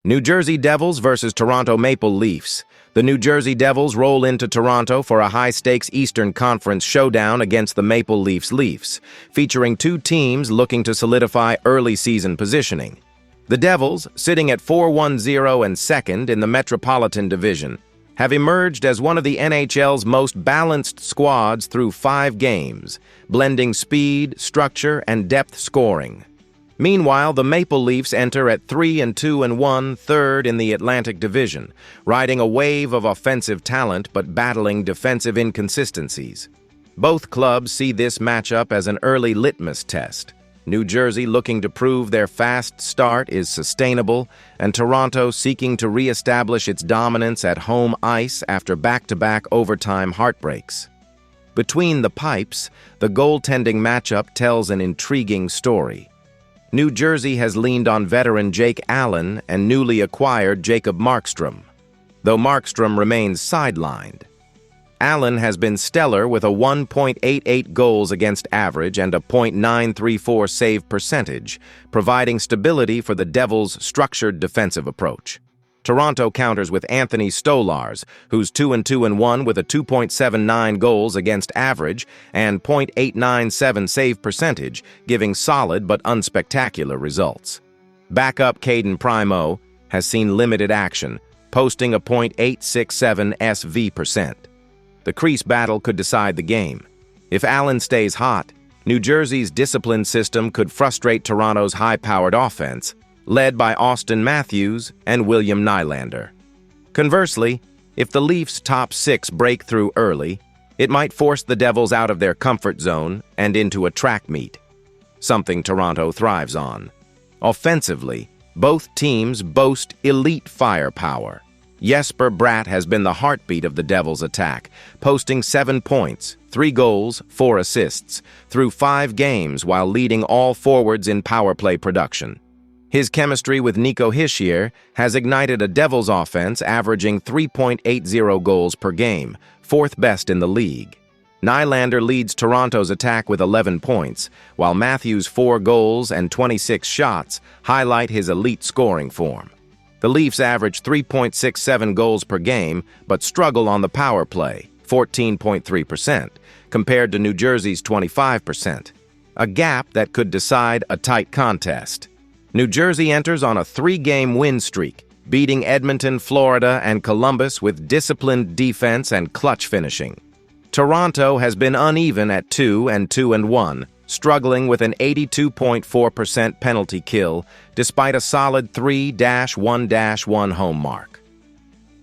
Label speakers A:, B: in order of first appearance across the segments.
A: New Jersey Devils versus Toronto Maple Leafs. The New Jersey Devils roll into Toronto for a high-stakes Eastern Conference showdown against the Maple Leafs, featuring two teams looking to solidify early season positioning. The Devils, sitting at 4-1-0 and second in the Metropolitan Division, have emerged as one of the NHL's most balanced squads through 5 games, blending speed, structure, and depth scoring. Meanwhile, the Maple Leafs enter at 3-2-1, third in the Atlantic Division, riding a wave of offensive talent but battling defensive inconsistencies. Both clubs see this matchup as an early litmus test. New Jersey looking to prove their fast start is sustainable, and Toronto seeking to re-establish its dominance at home ice after back-to-back overtime heartbreaks. Between the pipes, the goaltending matchup tells an intriguing story. New Jersey has leaned on veteran Jake Allen and newly acquired Jacob Markstrom, though Markstrom remains sidelined. Allen has been stellar with a 1.88 goals against average and a .934 save percentage, providing stability for the Devils' structured defensive approach. Toronto counters with Anthony Stolarz, who's 2-2-1 with a 2.79 goals against average and .897 save percentage, giving solid but unspectacular results. Backup Caden Primo has seen limited action, posting a .867 SV percent. The crease battle could decide the game. If Allen stays hot, New Jersey's disciplined system could frustrate Toronto's high-powered offense, led by Austin Matthews and William Nylander. Conversely, if the Leafs' top 6 break through early, it might force the Devils out of their comfort zone and into a track meet, something Toronto thrives on. Offensively, both teams boast elite firepower. Jesper Bratt has been the heartbeat of the Devils' attack, posting 7 points, 3 goals, 4 assists, through 5 games while leading all forwards in power play production. His chemistry with Nico Hischier has ignited a Devils offense averaging 3.80 goals per game, 4th best in the league. Nylander leads Toronto's attack with 11 points, while Matthews' 4 goals and 26 shots highlight his elite scoring form. The Leafs average 3.67 goals per game, but struggle on the power play, 14.3%, compared to New Jersey's 25%, a gap that could decide a tight contest. New Jersey enters on a 3-game win streak, beating Edmonton, Florida, and Columbus with disciplined defense and clutch finishing. Toronto has been uneven at 2-2-1, struggling with an 82.4% penalty kill, despite a solid 3-1-1 home mark.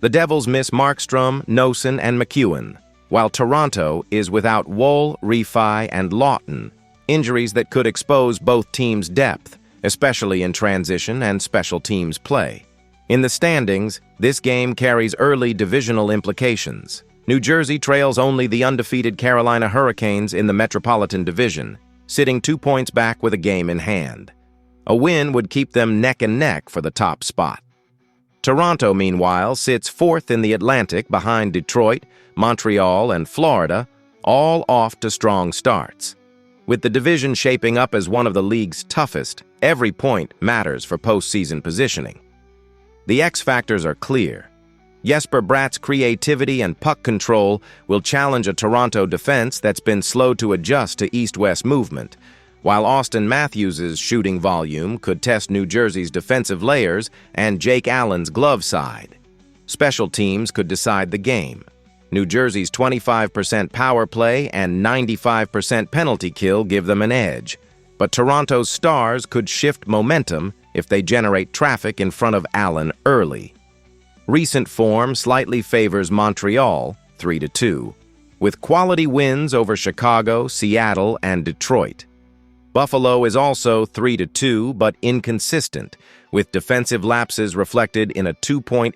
A: The Devils miss Markstrom, Noesen, and McEwen, while Toronto is without Woll, Refi, and Lawton, injuries that could expose both teams' depth, especially in transition and special teams play. In the standings, this game carries early divisional implications. New Jersey trails only the undefeated Carolina Hurricanes in the Metropolitan Division, sitting 2 points back with a game in hand. A win would keep them neck and neck for the top spot. Toronto, meanwhile, sits 4th in the Atlantic behind Detroit, Montreal, and Florida, all off to strong starts. With the division shaping up as one of the league's toughest, every point matters for postseason positioning. The X factors are clear. Jesper Bratt's creativity and puck control will challenge a Toronto defense that's been slow to adjust to east-west movement, while Austin Matthews' shooting volume could test New Jersey's defensive layers and Jake Allen's glove side. Special teams could decide the game. New Jersey's 25% power play and 95% penalty kill give them an edge, but Toronto's stars could shift momentum if they generate traffic in front of Allen early. Recent form slightly favors Montreal, 3-2, with quality wins over Chicago, Seattle, and Detroit. Buffalo is also 3-2 but inconsistent, with defensive lapses reflected in a 2.80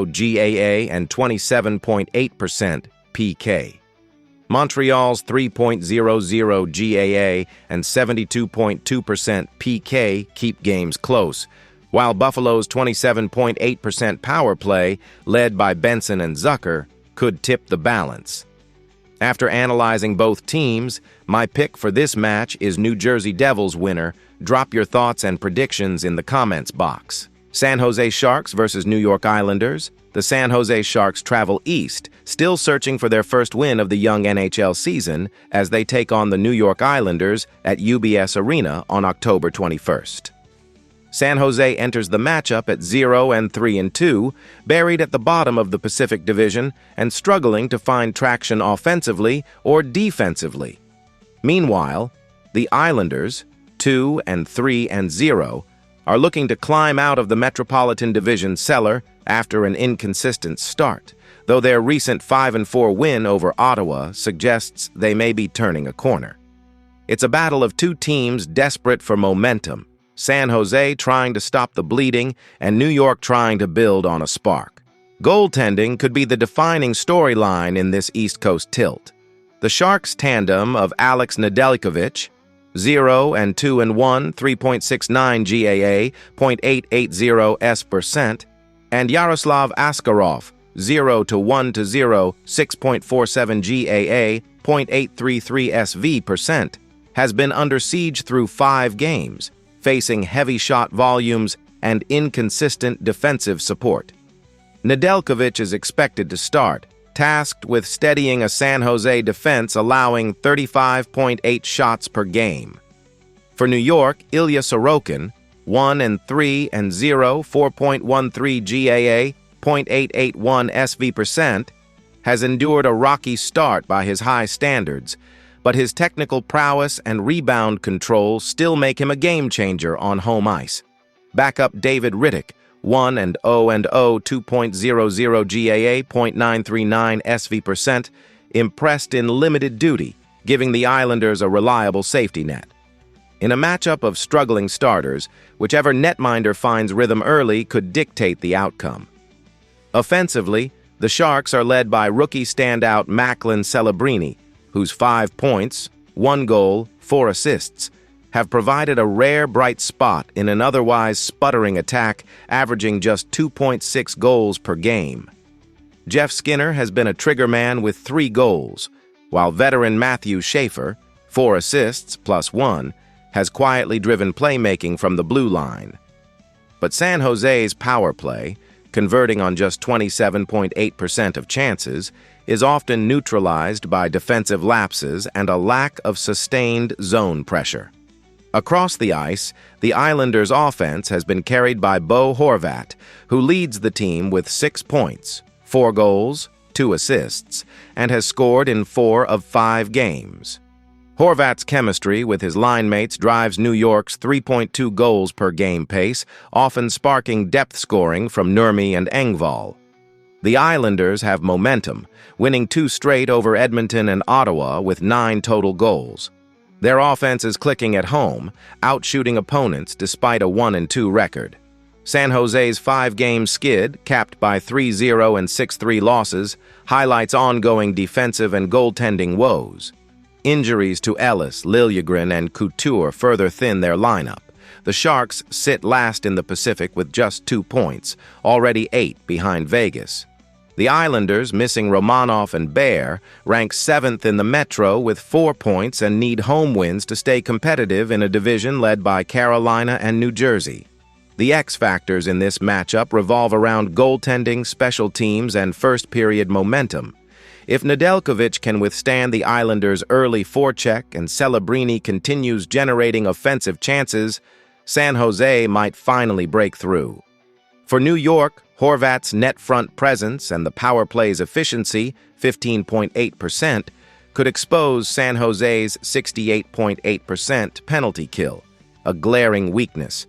A: GAA and 27.8% PK. Montreal's 3.00 GAA and 72.2% PK keep games close, while Buffalo's 27.8% power play, led by Benson and Zucker, could tip the balance. After analyzing both teams, my pick for this match is New Jersey Devils winner. Drop your thoughts and predictions in the comments box. San Jose Sharks versus New York Islanders. The San Jose Sharks travel east, still searching for their first win of the young NHL season as they take on the New York Islanders at UBS Arena on October 21st. San Jose enters the matchup at 0-3-2, buried at the bottom of the Pacific Division and struggling to find traction offensively or defensively. Meanwhile, the Islanders, 2-3-0, are looking to climb out of the Metropolitan Division cellar after an inconsistent start, though their recent 5-4 win over Ottawa suggests they may be turning a corner. It's a battle of two teams desperate for momentum, San Jose trying to stop the bleeding and New York trying to build on a spark. Goaltending could be the defining storyline in this East Coast tilt. The Sharks' tandem of Alex Nedeljkovic, 0-2-1, 3.69 GAA, .880 S%, and Yaroslav Askarov, 0-1-0, 6.47 GAA, .833 SV%, has been under siege through 5 games, facing heavy shot volumes and inconsistent defensive support. Nedeljkovic is expected to start, tasked with steadying a San Jose defense allowing 35.8 shots per game. For New York, Ilya Sorokin, 1-3-0, 4.13 GAA, .881 SV%, has endured a rocky start by his high standards, but his technical prowess and rebound control still make him a game-changer on home ice. Backup David Riddick, 1-0-0, 2.00 GAA, .939 SV%, impressed in limited duty, giving the Islanders a reliable safety net. In a matchup of struggling starters, whichever netminder finds rhythm early could dictate the outcome. Offensively, the Sharks are led by rookie standout Macklin Celebrini, whose 5 points, 1 goal, 4 assists, have provided a rare bright spot in an otherwise sputtering attack, averaging just 2.6 goals per game. Jeff Skinner has been a trigger man with 3 goals, while veteran Matthew Schaefer, 4 assists plus 1, has quietly driven playmaking from the blue line. But San Jose's power play, converting on just 27.8% of chances, is often neutralized by defensive lapses and a lack of sustained zone pressure. Across the ice, the Islanders' offense has been carried by Bo Horvat, who leads the team with 6 points, 4 goals, 2 assists, and has scored in 4 of 5 games. Horvat's chemistry with his line mates drives New York's 3.2 goals per game pace, often sparking depth scoring from Nurmi and Engvall. The Islanders have momentum, winning 2 straight over Edmonton and Ottawa with 9 total goals. Their offense is clicking at home, outshooting opponents despite a 1-2 record. San Jose's 5-game skid, capped by 3-0 and 6-3 losses, highlights ongoing defensive and goaltending woes. Injuries to Ellis, Liljegren, and Couture further thin their lineup. The Sharks sit last in the Pacific with just 2 points, already 8 behind Vegas. The Islanders, missing Romanov and Bear, rank 7th in the Metro with 4 points and need home wins to stay competitive in a division led by Carolina and New Jersey. The X factors in this matchup revolve around goaltending, special teams, and first-period momentum. If Nedeljkovic can withstand the Islanders' early forecheck and Celebrini continues generating offensive chances, San Jose might finally break through. For New York, Horvat's net front presence and the power play's efficiency, 15.8%, could expose San Jose's 68.8% penalty kill, a glaring weakness.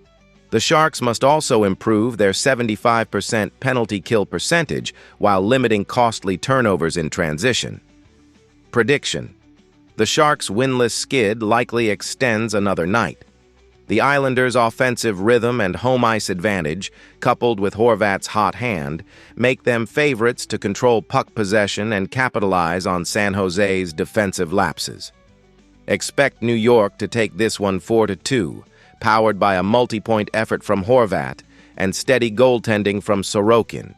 A: The Sharks must also improve their 75% penalty kill percentage while limiting costly turnovers in transition. Prediction: the Sharks' winless skid likely extends another night. The Islanders' offensive rhythm and home ice advantage, coupled with Horvat's hot hand, make them favorites to control puck possession and capitalize on San Jose's defensive lapses. Expect New York to take this one 4-2, powered by a multi-point effort from Horvat and steady goaltending from Sorokin.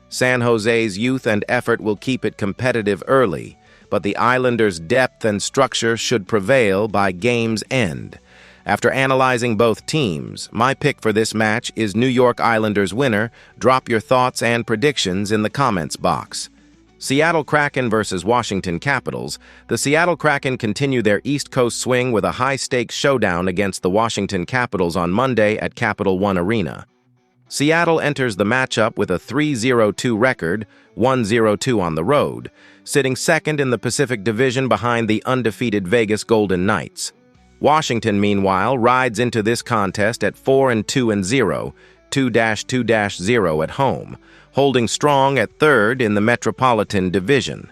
A: San Jose's youth and effort will keep it competitive early, but the Islanders' depth and structure should prevail by game's end. After analyzing both teams, my pick for this match is New York Islanders winner. Drop your thoughts and predictions in the comments box. Seattle Kraken versus Washington Capitals. The Seattle Kraken continue their East Coast swing with a high-stakes showdown against the Washington Capitals on Monday at Capital One Arena. Seattle enters the matchup with a 3-0-2 record, 1-0-2 on the road, sitting second in the Pacific Division behind the undefeated Vegas Golden Knights. Washington, meanwhile, rides into this contest at 4-2-0, 2-2-0 at home, holding strong at third in the Metropolitan Division.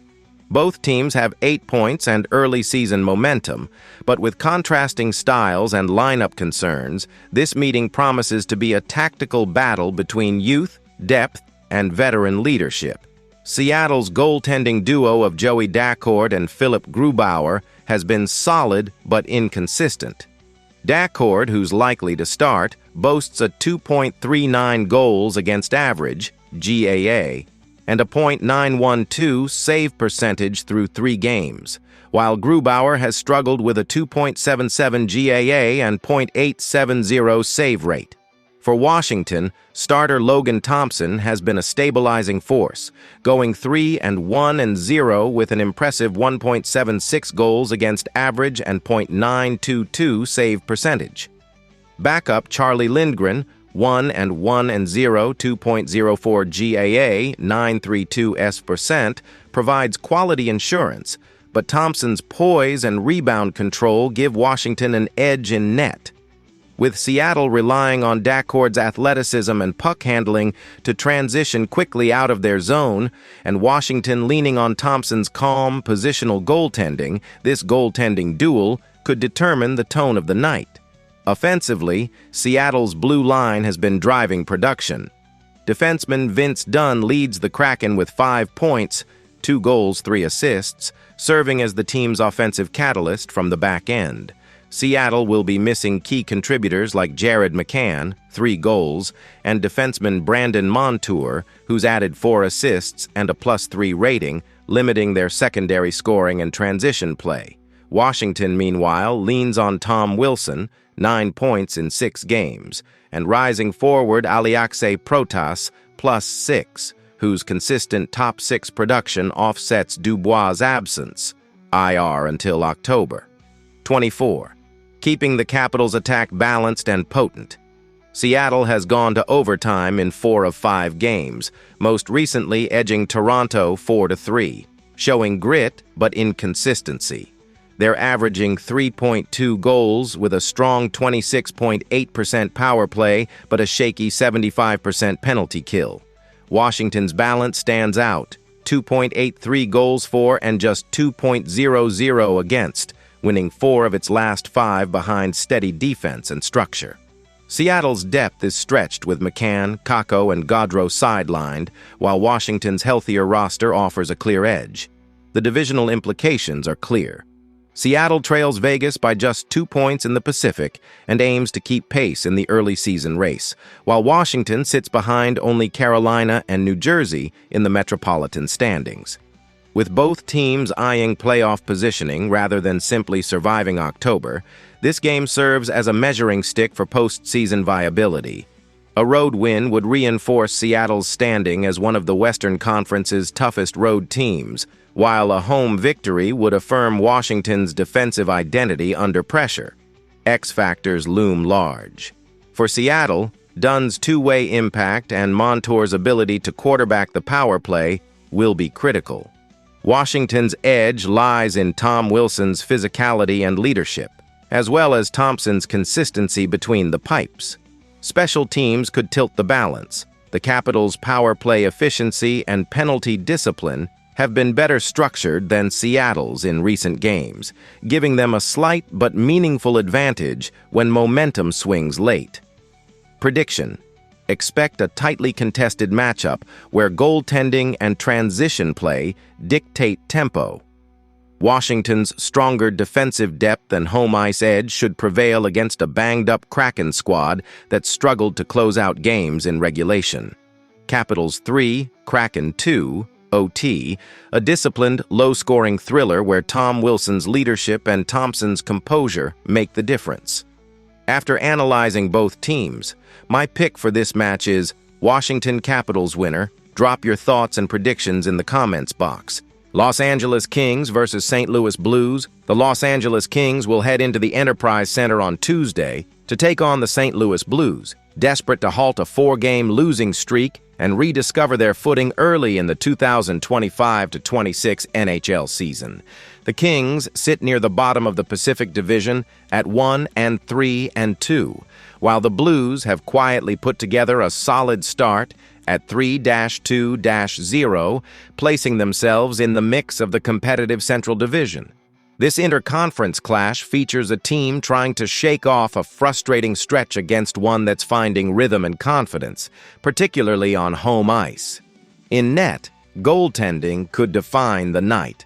A: Both teams have 8 points and early season momentum, but with contrasting styles and lineup concerns, this meeting promises to be a tactical battle between youth, depth, and veteran leadership. Seattle's goaltending duo of Joey Daccord and Philip Grubauer has been solid but inconsistent. Daccord, who's likely to start, boasts a 2.39 goals against average, GAA, and a .912 save percentage through 3 games, while Grubauer has struggled with a 2.77 GAA and .870 save rate. For Washington, starter Logan Thompson has been a stabilizing force, going 3-1-0 with an impressive 1.76 goals against average and .922 save percentage. Backup Charlie Lindgren, 1-1-0, 2.04 GAA, 932 S%, provides quality insurance, but Thompson's poise and rebound control give Washington an edge in net. With Seattle relying on Daccord's athleticism and puck handling to transition quickly out of their zone, and Washington leaning on Thompson's calm, positional goaltending, this goaltending duel could determine the tone of the night. Offensively, Seattle's blue line has been driving production. Defenseman Vince Dunn leads the Kraken with 5 points, 2 goals, 3 assists, serving as the team's offensive catalyst from the back end. Seattle will be missing key contributors like Jared McCann, 3 goals, and defenseman Brandon Montour, who's added 4 assists and a +3 rating, limiting their secondary scoring and transition play. Washington, meanwhile, leans on Tom Wilson, 9 points in 6 games, and rising forward Aliaksei Protas, +6, whose consistent top 6 production offsets Dubois' absence, IR until October. 24. Keeping the Capitals' attack balanced and potent. Seattle has gone to overtime in 4 of 5 games, most recently edging Toronto 4-3, showing grit but inconsistency. They're averaging 3.2 goals with a strong 26.8% power play but a shaky 75% penalty kill. Washington's balance stands out, 2.83 goals for and just 2.00 against, winning 4 of its last 5 behind steady defense and structure. Seattle's depth is stretched with McCann, Kakko, and Gaudreau sidelined, while Washington's healthier roster offers a clear edge. The divisional implications are clear. Seattle trails Vegas by just 2 points in the Pacific and aims to keep pace in the early season race, while Washington sits behind only Carolina and New Jersey in the Metropolitan standings. With both teams eyeing playoff positioning rather than simply surviving October, this game serves as a measuring stick for postseason viability. A road win would reinforce Seattle's standing as one of the Western Conference's toughest road teams, while a home victory would affirm Washington's defensive identity under pressure. X factors loom large. For Seattle, Dunn's two-way impact and Montour's ability to quarterback the power play will be critical. Washington's edge lies in Tom Wilson's physicality and leadership, as well as Thompson's consistency between the pipes. Special teams could tilt the balance. The Capitals' power play efficiency and penalty discipline have been better structured than Seattle's in recent games, giving them a slight but meaningful advantage when momentum swings late. Prediction: expect a tightly contested matchup where goaltending and transition play dictate tempo. Washington's stronger defensive depth and home ice edge should prevail against a banged-up Kraken squad that struggled to close out games in regulation. Capitals 3, Kraken 2, OT, a disciplined, low-scoring thriller where Tom Wilson's leadership and Thompson's composure make the difference. After analyzing both teams, my pick for this match is Washington Capitals winner. Drop your thoughts and predictions in the comments box. Los Angeles Kings versus St. Louis Blues. The Los Angeles Kings will head into the Enterprise Center on Tuesday to take on the St. Louis Blues, desperate to halt a 4-game losing streak and rediscover their footing early in the 2025-26 NHL season. The Kings sit near the bottom of the Pacific Division at 1-3-2, while the Blues have quietly put together a solid start at 3-2-0, placing themselves in the mix of the competitive Central Division. This interconference clash features a team trying to shake off a frustrating stretch against one that's finding rhythm and confidence, particularly on home ice. In net, goaltending could define the night.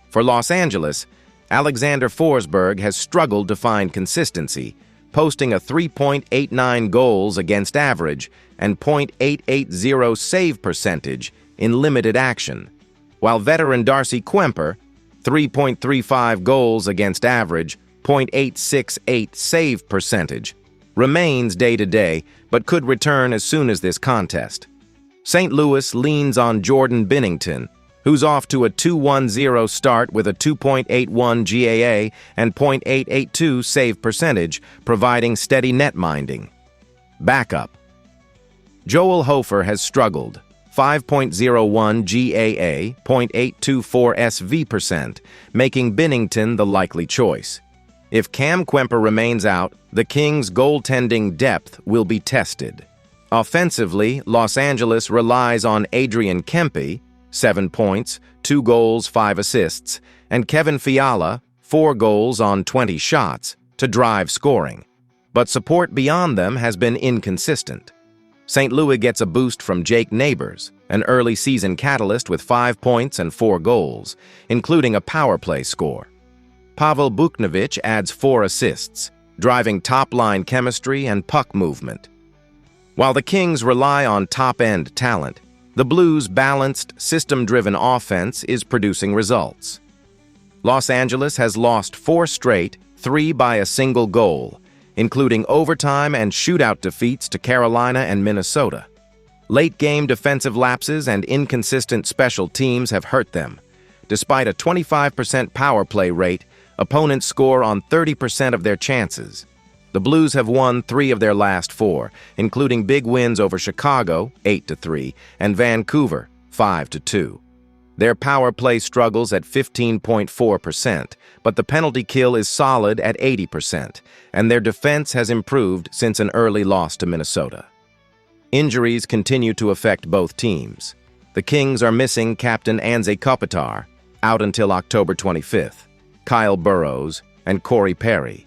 A: For Los Angeles, Alexander Forsberg has struggled to find consistency, posting a 3.89 goals against average and .880 save percentage in limited action, while veteran Darcy Kuemper, 3.35 goals against average, .868 save percentage, remains day-to-day but could return as soon as this contest. St. Louis leans on Jordan Binnington, who's off to a 2-1-0 start with a 2.81 GAA and .882 save percentage, providing steady net minding. Backup. Joel Hofer has struggled, 5.01 GAA, .824 SV%, making Binnington the likely choice. If Cam Kuemper remains out, the Kings' goaltending depth will be tested. Offensively, Los Angeles relies on Adrian Kempe, 7 points, 2 goals, 5 assists, and Kevin Fiala, 4 goals on 20 shots, to drive scoring. But support beyond them has been inconsistent. St. Louis gets a boost from Jake Neighbors, an early season catalyst with 5 points and 4 goals, including a power play score. Pavel Buchnevich adds 4 assists, driving top-line chemistry and puck movement. While the Kings rely on top-end talent, the Blues' balanced, system-driven offense is producing results. Los Angeles has lost 4 straight, 3 by a single goal, including overtime and shootout defeats to Carolina and Minnesota. Late-game defensive lapses and inconsistent special teams have hurt them. Despite a 25% power play rate, opponents score on 30% of their chances. The Blues have won 3 of their last 4, including big wins over Chicago, 8-3, and Vancouver, 5-2. Their power play struggles at 15.4%, but the penalty kill is solid at 80%, and their defense has improved since an early loss to Minnesota. Injuries continue to affect both teams. The Kings are missing Captain Anze Kopitar, out until October 25th, Kyle Burrows, and Corey Perry.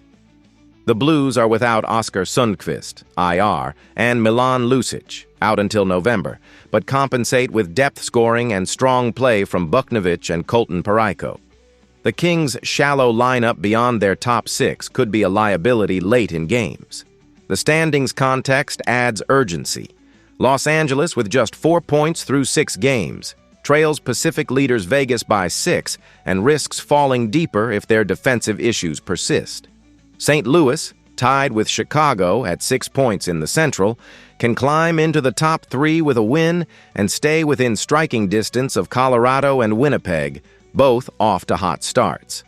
A: The Blues are without Oskar Sundqvist, IR, and Milan Lucic, out until November, but compensate with depth scoring and strong play from Buchnevich and Colton Parayko. The Kings' shallow lineup beyond their top 6 could be a liability late in games. The standings context adds urgency. Los Angeles, with just 4 points through 6 games, trails Pacific leaders Vegas by 6 and risks falling deeper if their defensive issues persist. St. Louis, tied with Chicago at 6 points in the Central, can climb into the top 3 with a win and stay within striking distance of Colorado and Winnipeg, both off to hot starts.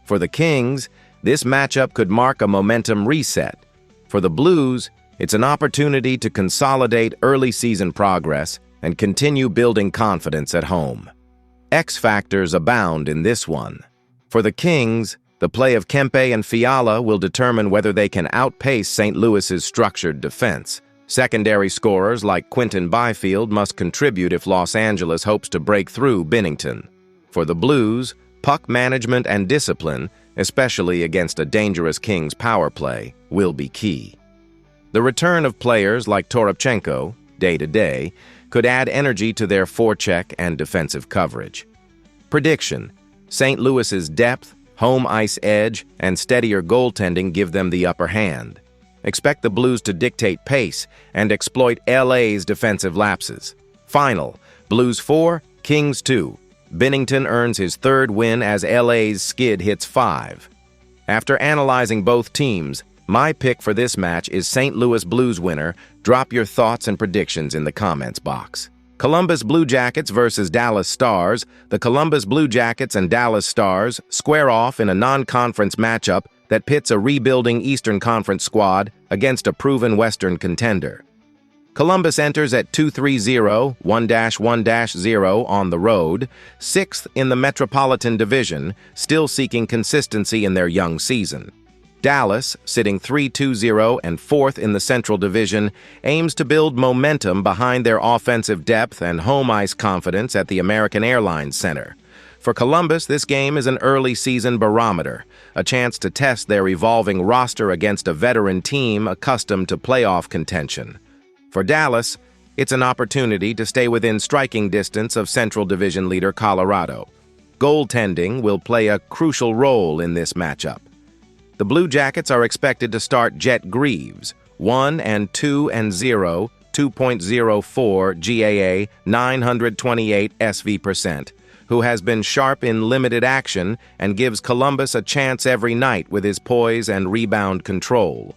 A: For the Kings, this matchup could mark a momentum reset. For the Blues, it's an opportunity to consolidate early season progress and continue building confidence at home. X factors abound in this one. For the Kings, the play of Kempe and Fiala will determine whether they can outpace St. Louis's structured defense. Secondary scorers like Quinton Byfield must contribute if Los Angeles hopes to break through Binnington. For the Blues, puck management and discipline, especially against a dangerous Kings power play, will be key. The return of players like Toropchenko, day-to-day, could add energy to their forecheck and defensive coverage. Prediction: St. Louis's depth, home ice edge, and steadier goaltending give them the upper hand. Expect the Blues to dictate pace and exploit LA's defensive lapses. Final: Blues 4, Kings 2. Binnington earns his 3rd win as LA's skid hits 5. After analyzing both teams, My pick for this match is St. Louis Blues winner. Drop your thoughts and predictions in the comments box. Columbus Blue Jackets versus Dallas Stars. The Columbus Blue Jackets and Dallas Stars square off in a non-conference matchup that pits a rebuilding Eastern Conference squad against a proven Western contender. Columbus enters at 2-3-0, 1-1-0 on the road, 6th in the Metropolitan Division, still seeking consistency in their young season. Dallas, sitting 3-2-0 and 4th in the Central Division, aims to build momentum behind their offensive depth and home ice confidence at the American Airlines Center. For Columbus, this game is an early season barometer, a chance to test their evolving roster against a veteran team accustomed to playoff contention. For Dallas, it's an opportunity to stay within striking distance of Central Division leader Colorado. Goaltending will play a crucial role in this matchup. The Blue Jackets are expected to start Jet Greaves, 1-2-0, 2.04 GAA, 928 SV%, who has been sharp in limited action and gives Columbus a chance every night with his poise and rebound control.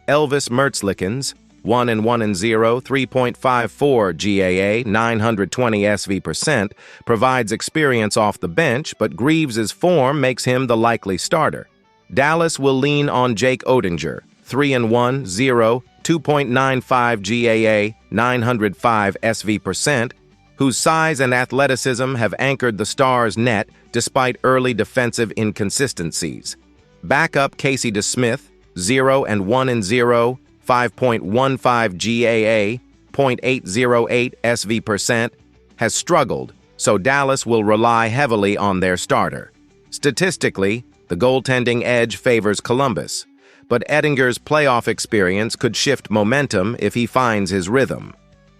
A: Elvis Mertzlikens, 1-1-0, 3.54 GAA, 920 SV%, provides experience off the bench, but Greaves' form makes him the likely starter. Dallas will lean on Jake Oettinger, 3-1-0, 2.95 GAA, 905 SV%, whose size and athleticism have anchored the Stars' net despite early defensive inconsistencies. Backup Casey DeSmith, 0-1-0, 5.15 GAA, 0.808 SV%, has struggled, so Dallas will rely heavily on their starter. Statistically, the goaltending edge favors Columbus, but Oettinger's playoff experience could shift momentum if he finds his rhythm.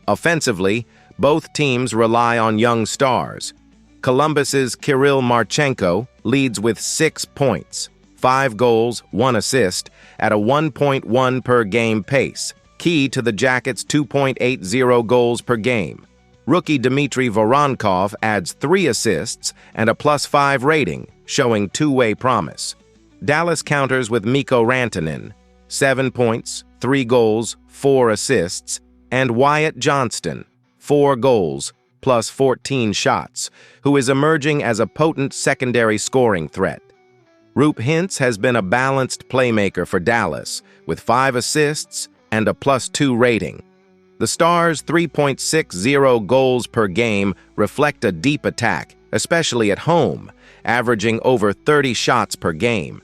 A: Offensively, both teams rely on young stars. Columbus's Kirill Marchenko leads with 6 points, 5 goals, 1 assist, at a 1.1 per game pace, key to the Jackets' 2.80 goals per game. Rookie Dmitry Voronkov adds 3 assists and a +5 rating, showing two-way promise. Dallas counters with Mikko Rantanen, 7 points, 3 goals, 4 assists, and Wyatt Johnston, 4 goals, +14 shots, who is emerging as a potent secondary scoring threat. Roope Hintz has been a balanced playmaker for Dallas, with 5 assists and a +2 rating. The Stars' 3.60 goals per game reflect a deep attack, especially at home, averaging over 30 shots per game.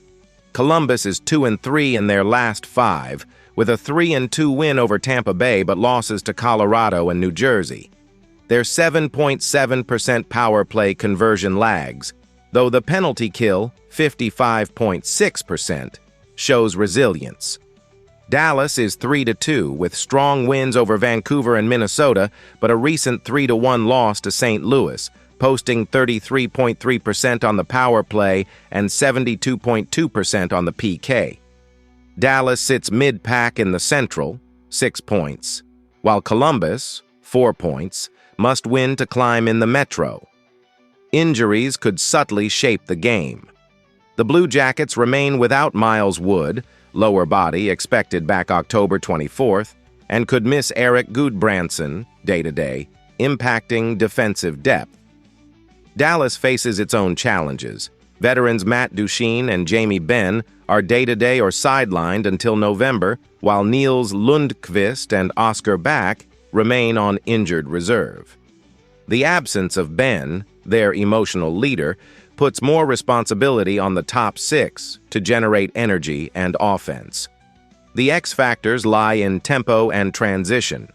A: Columbus is 2-3 in their last 5, with a 3-2 win over Tampa Bay but losses to Colorado and New Jersey. Their 7.7% power play conversion lags, though the penalty kill, 55.6%, shows resilience. Dallas is 3-2 with strong wins over Vancouver and Minnesota, but a recent 3-1 loss to St. Louis, posting 33.3% on the power play and 72.2% on the PK. Dallas sits mid-pack in the Central, 6 points, while Columbus, 4 points, must win to climb in the Metro. Injuries could subtly shape the game. The Blue Jackets remain without Miles Wood, lower body expected back October 24th, and could miss Eric Gudbranson, day-to-day, impacting defensive depth. Dallas faces its own challenges. Veterans Matt Duchene and Jamie Benn are day-to-day or sidelined until November, while Niels Lundqvist and Oscar Back remain on injured reserve. The absence of Benn, their emotional leader, puts more responsibility on the top 6 to generate energy and offense. The X factors lie in tempo and transition.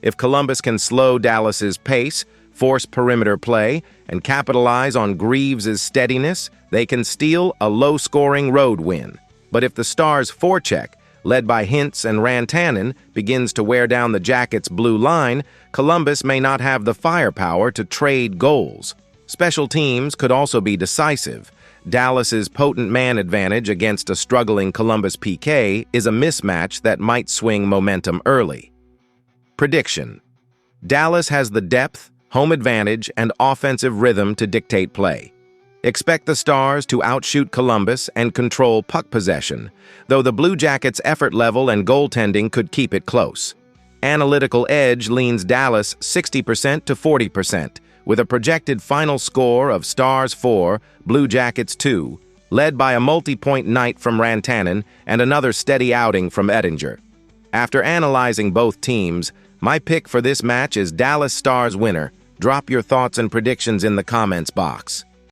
A: If Columbus can slow Dallas's pace, force perimeter play, and capitalize on Greaves' steadiness, they can steal a low-scoring road win. But if the Stars' forecheck, led by Hintz and Rantanen, begins to wear down the Jackets' blue line, Columbus may not have the firepower to trade goals. Special teams could also be decisive. Dallas's potent man advantage against a struggling Columbus PK is a mismatch that might swing momentum early. Prediction: Dallas has the depth, home advantage, and offensive rhythm to dictate play. Expect the Stars to outshoot Columbus and control puck possession, though the Blue Jackets' effort level and goaltending could keep it close. Analytical edge leans Dallas 60% to 40%, with a projected final score of Stars 4, Blue Jackets 2, led by a multi-point night from Rantanen and another steady outing from Ettinger. After analyzing both teams, my pick for this match is Dallas Stars winner. Drop your thoughts and predictions in the comments box.